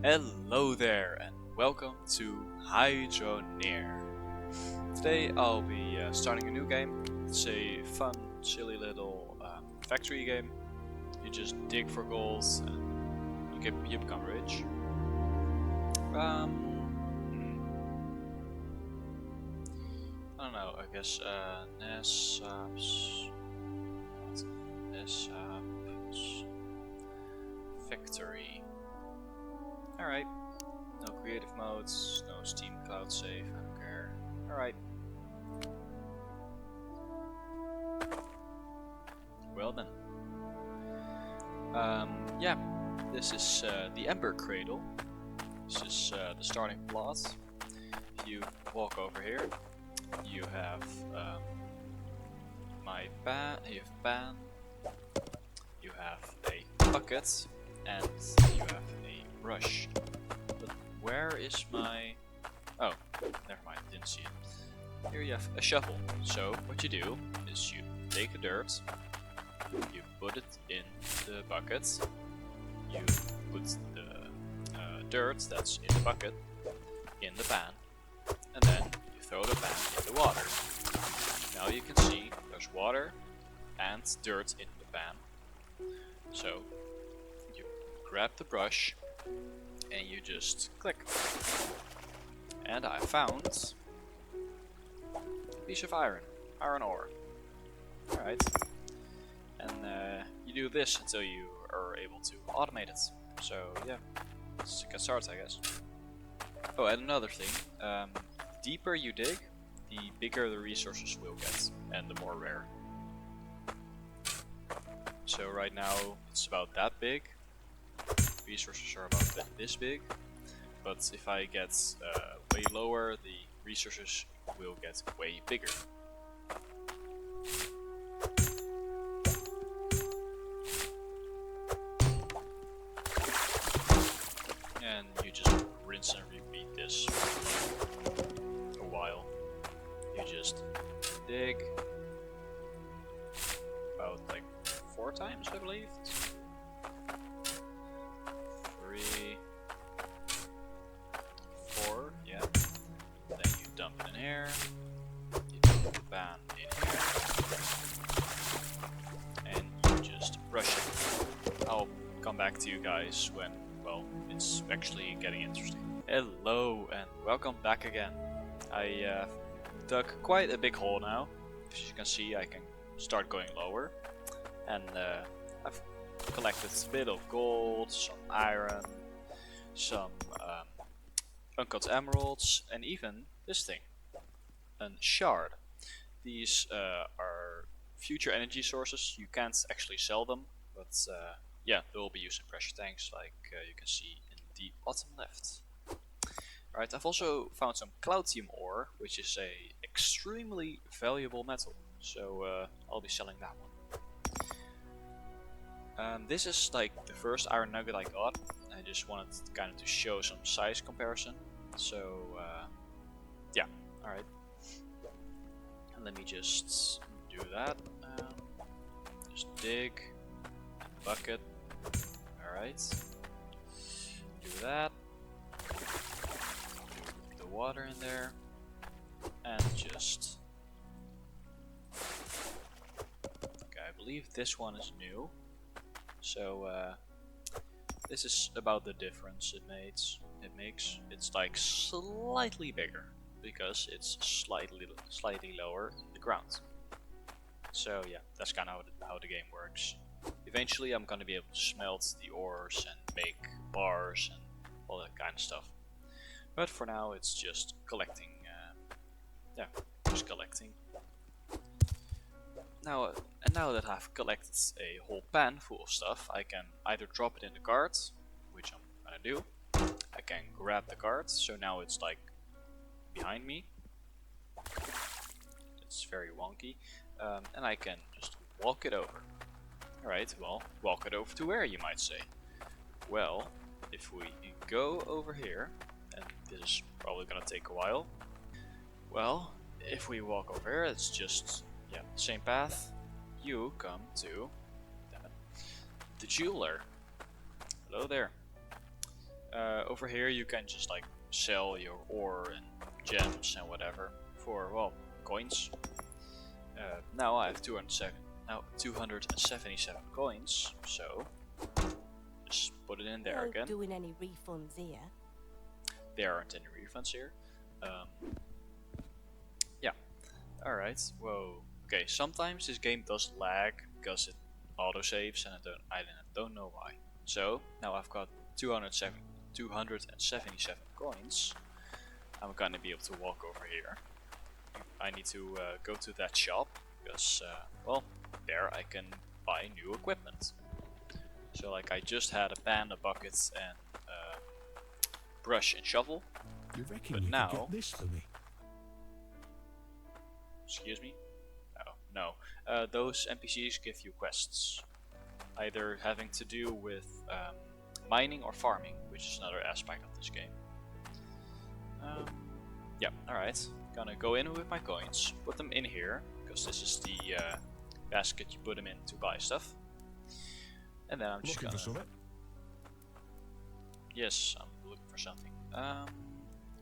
Hello there and welcome to Hydroneer. Today I'll be starting a new game. It's a fun, silly little factory game. You just dig for golds and you become rich. I don't know, I guess Nesap's Factory. Alright. No creative modes, no Steam Cloud save, I don't care. Alright. Well then. Yeah, this is the Ember Cradle. This is the starting plot. If you walk over here, you have my pan, you have a bucket, and you have a brush. But where is my... Oh, never mind, didn't see it. Here you have a shovel. So what you do is you take the dirt, you put it in the bucket, you put the dirt that's in the bucket in the pan, and then you throw the pan in the water. Now you can see there's water and dirt in the pan. So you grab the brush and you just click. And I found a piece of iron ore. Alright. And you do this until you are able to automate it. So yeah, let's get started, I guess. Oh, and another thing, deeper you dig, the bigger the resources will get, and the more rare. So right now it's about that big. Resources are about this big, but if I get way lower, the resources will get way bigger. And you just rinse and repeat this for a while. You just dig about like 4 times, I believe. 3, 4, yeah. Then you dump it in here. You dump the pan in here. And you just brush it. I'll come back to you guys when, well, it's actually getting interesting. Hello and welcome back again. I dug quite a big hole now. As you can see, I can start going lower. And I've collected a bit of gold, some iron, some uncut emeralds, and even this thing, a shard. These are future energy sources. You can't actually sell them, but yeah, they will be used in pressure tanks, like you can see in the bottom left. Alright, I've also found some cloutium ore, which is a extremely valuable metal, so I'll be selling that one. This is like the first iron nugget I got. I just wanted kind of to show some size comparison. So yeah, alright. Let me just do that. Just dig, bucket. Alright. Do that. Put the water in there. And just... Okay, I believe this one is new. So this is about the difference it makes. It's like slightly bigger because it's slightly lower in the ground. So yeah, that's kind of how the game works. Eventually I'm gonna be able to smelt the ores and make bars and all that kind of stuff. But for now it's just collecting. Yeah, just collecting. Now that I've collected a whole pan full of stuff, I can either drop it in the cart, which I'm gonna do. I can grab the cart, so now it's like behind me. It's very wonky. And I can just walk it over. Alright, well, walk it over to where, you might say? Well, if we go over here, and this is probably gonna take a while. Well, if we walk over here, it's just... yeah, same path. You come to the jeweler. Hello there. over here you can just like sell your ore and gems and whatever for, well, coins. Now I have 277 coins, so just put it in there Not again. doing any refunds here. There aren't any refunds here. Yeah. Alright. Whoa. Okay. Sometimes this game does lag because it autosaves, and I don't know why. So now I've got 277 coins. I'm gonna be able to walk over here. I need to go to that shop because, well, there I can buy new equipment. So like I just had a pan, a bucket, and brush and shovel. You reckon But you now- could get this for me? Excuse me? Oh, no. Those NPCs give you quests. Either having to do with mining or farming, which is another aspect of this game. Yeah, alright. Gonna go in with my coins, put them in here, because this is the basket you put them in to buy stuff. And then I'm just Looking gonna... for something? Yes, I'm looking for something.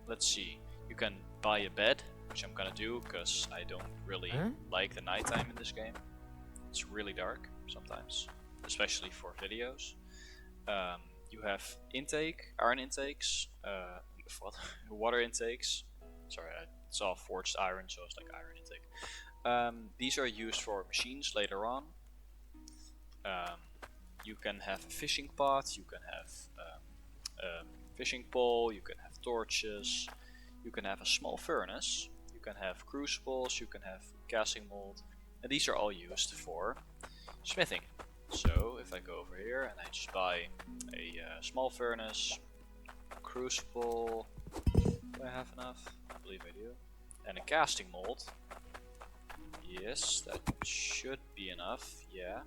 Let's see. You can buy a bed, which I'm gonna do because I don't really like the nighttime in this game. It's really dark sometimes, especially for videos. You have iron intakes, water intakes. Sorry, I saw forged iron, so it's like iron intake. These are used for machines later on. You can have a fishing pot, you can have a fishing pole, you can have torches, you can have a small furnace, you can have crucibles, you can have casting mold, and these are all used for smithing. So if I go over here and I just buy a small furnace, a crucible, do I have enough? I believe I do. And a casting mold. Yes, that should be enough, yeah.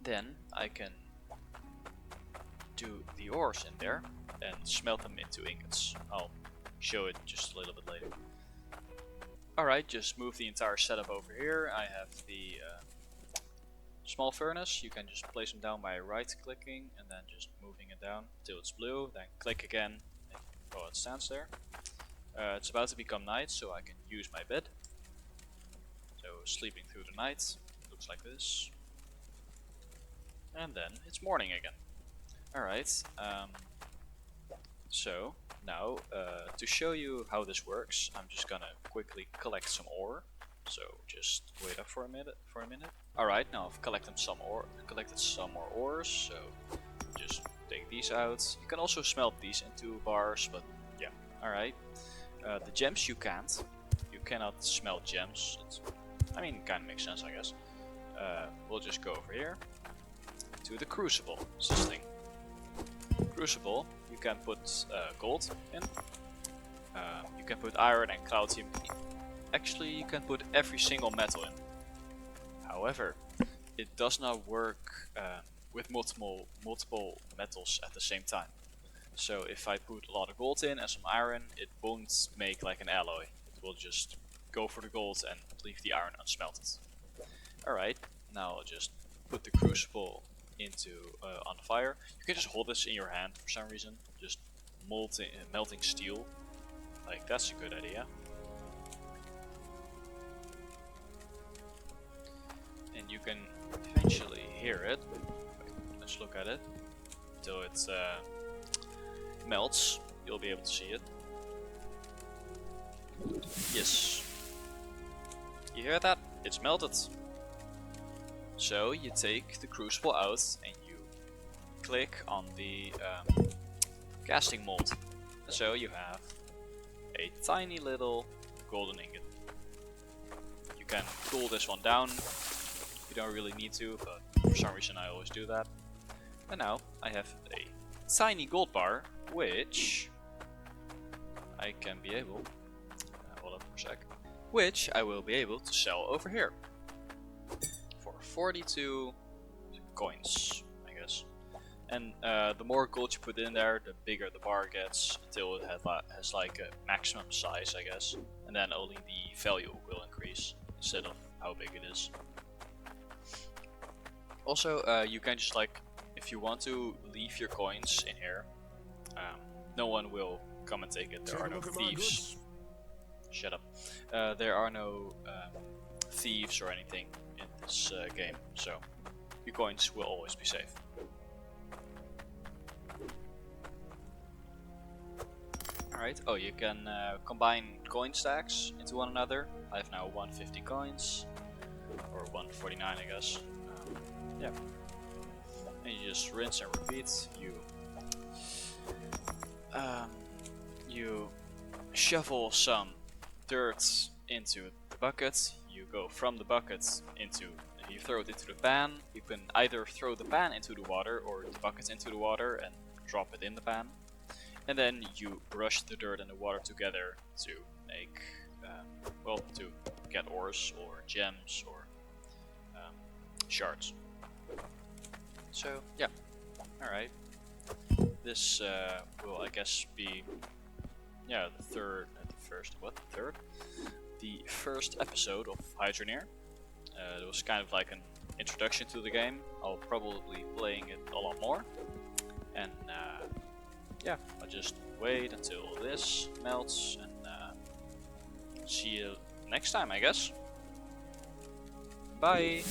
Then I can do the ores in there and smelt them into ingots. I'll show it just a little bit later. Alright, just move the entire setup over here. I have the small furnace. You can just place them down by right clicking and then just moving it down till it's blue. Then click again and it stands there. It's about to become night, so I can use my bed. So sleeping through the night looks like this. And then it's morning again. Alright, so now to show you how this works, I'm just gonna quickly collect some ore. So just wait up for a minute. Alright, now I've collected some more ores, so just take these out. You can also smelt these into bars, but yeah, alright. The gems you can't. You cannot smelt gems. I mean, it kinda makes sense, I guess. We'll just go over here to the crucible. It's this thing. Crucible, you can put gold in. You can put iron and cloutium. Actually, you can put every single metal in. However, it does not work with multiple metals at the same time. So if I put a lot of gold in and some iron, it won't make like an alloy. It will just go for the gold and leave the iron unsmelted. Alright, now I'll just put the crucible into on the fire. You can just hold this in your hand for some reason. Just melting steel. Like, that's a good idea. And you can eventually hear it. Let's look at it until it melts. You'll be able to see it. Yes. You hear that? It's melted. So you take the crucible out and you click on the casting mold. So you have a tiny little golden ingot. You can cool this one down. You don't really need to, but for some reason I always do that. And now I have a tiny gold bar, which I can be able, hold up for a sec, which I will be able to sell over here for 42 coins, I guess. And the more gold you put in there, the bigger the bar gets, until it has like a maximum size, I guess. And then only the value will increase instead of how big it is. Also, you can just like if you want to leave your coins in here, no one will come and take it. There are no thieves. Shut up. There are no thieves or anything in this game, so your coins will always be safe. Alright, oh, you can combine coin stacks into one another. I have now 150 coins, or 149 I guess. Yeah. And you just rinse and repeat. You shovel some dirt into the bucket. You go from the bucket into, you throw it into the pan. You can either throw the pan into the water or the bucket into the water and drop it in the pan. And then you brush the dirt and the water together to make, well, to get ores or gems or shards. So yeah, alright. This will, I guess, be, yeah, the first episode of Hydroneer. It was kind of like an introduction to the game. I'll probably be playing it a lot more. And yeah, I'll just wait until this melts and see you next time, I guess. Bye!